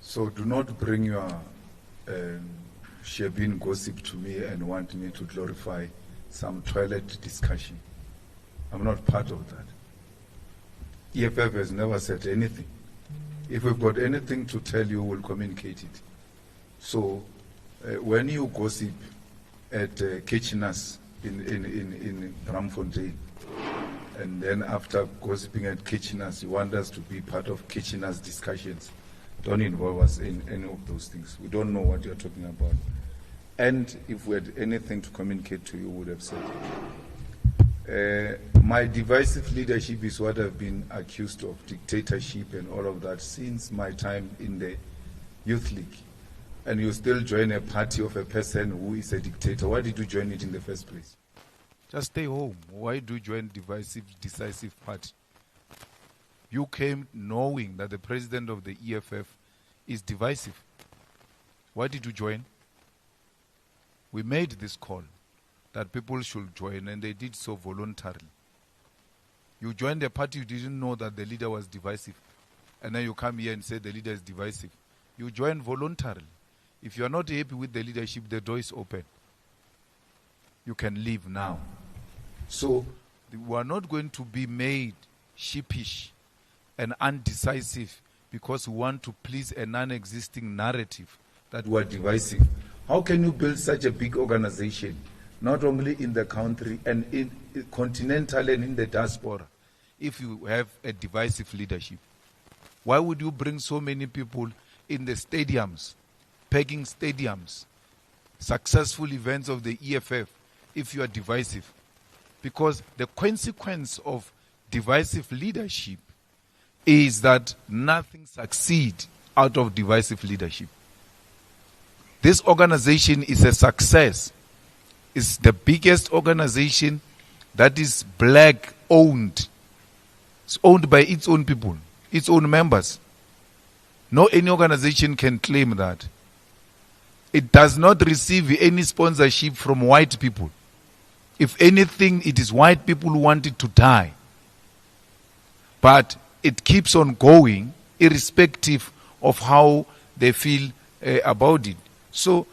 So do not bring your Shebin gossip to me and want me to glorify some toilet discussion. I'm not part of that. EFF has never said anything. If we've got anything to tell you, we'll communicate it. So when you gossip at Kitcheners in Ramfontein, and then after gossiping at Kitcheners, you want us to be part of Kitcheners discussions, don't involve us in any of those things. We don't know what you're talking about. And if we had anything to communicate to you, we would have said it. My divisive leadership is what I've been accused of, dictatorship and all of that, since my time in the Youth League. And you still join a party of a person who is a dictator. Why did you join it in the first place? Just stay home. Why do you join decisive party? You came knowing that the president of the EFF is divisive. Why did you join? We made this call that people should join, and they did so voluntarily. You joined a party, you didn't know that the leader was divisive. And then you come here and say the leader is divisive. You joined voluntarily. If you are not happy with the leadership, the door is open. You can leave now. So we are not going to be made sheepish and undecisive because we want to please a non-existing narrative that we are divisive. How can you build such a big organization, not only in the country and in continental and in the diaspora, if you have a divisive leadership? Why would you bring so many people in the stadiums, pegging stadiums, successful events of the EFF, if you are divisive? Because the consequence of divisive leadership is that nothing succeeds out of divisive leadership. This organization is a success. It's the biggest organization that is black owned. It's owned by its own people, its own members. No any organization can claim that. It does not receive any sponsorship from white people. If anything, it is white people who want it to die. But it keeps on going, irrespective of how they feel about it. So,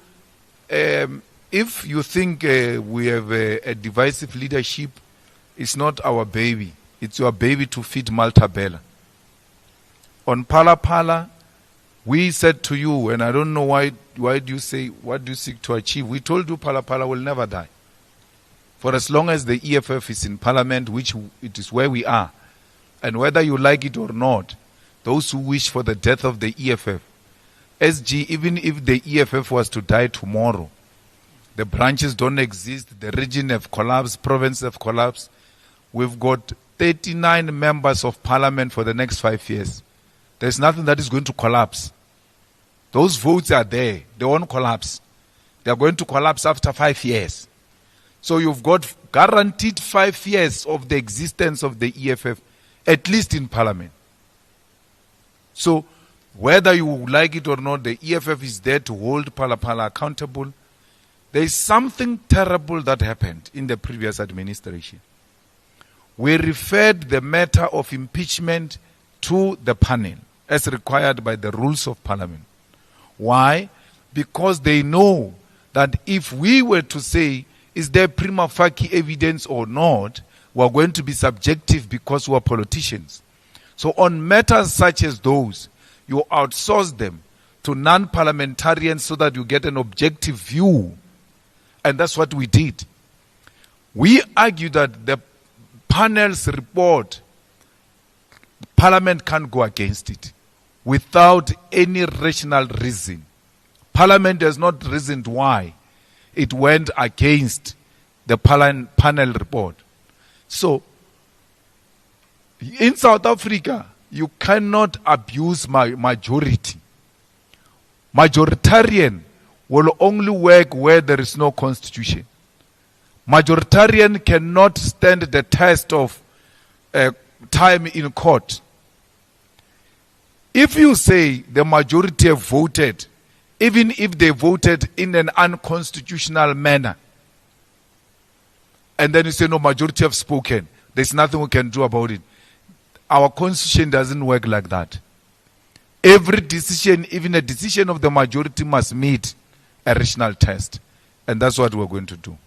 if you think we have a divisive leadership, it's not our baby. It's your baby to feed Malta Bella. On Pala Pala, we said to you, and I don't know why do you say, what do you seek to achieve? We told you Pala Pala will never die. For as long as the EFF is in parliament, which it is where we are, and whether you like it or not, those who wish for the death of the EFF, SG, even if the EFF was to die tomorrow, the branches don't exist, the region have collapsed, provinces have collapsed. We've got 39 members of parliament for the next 5 years. There's nothing that is going to collapse. Those votes are there. They won't collapse. They are going to collapse after 5 years. So you've got guaranteed 5 years of the existence of the EFF, at least in parliament. So whether you like it or not, the EFF is there to hold Pala Pala accountable. There is something terrible that happened in the previous administration. We referred the matter of impeachment to the panel as required by the rules of parliament. Why? Because they know that if we were to say, is there prima facie evidence or not, we are going to be subjective because we are politicians. So on matters such as those, you outsource them to non-parliamentarians so that you get an objective view. And that's what we did. We argue that the panel's report, Parliament can't go against it without any rational reason. Parliament has not reasoned why it went against the panel report. So, in South Africa, you cannot abuse majority. Majoritarian will only work where there is no constitution. Majoritarian cannot stand the test of time in court. If you say the majority have voted, even if they voted in an unconstitutional manner, and then you say no, majority have spoken, there's nothing we can do about it. Our constitution doesn't work like that. Every decision, even a decision of the majority, must meet a rational test. And that's what we're going to do.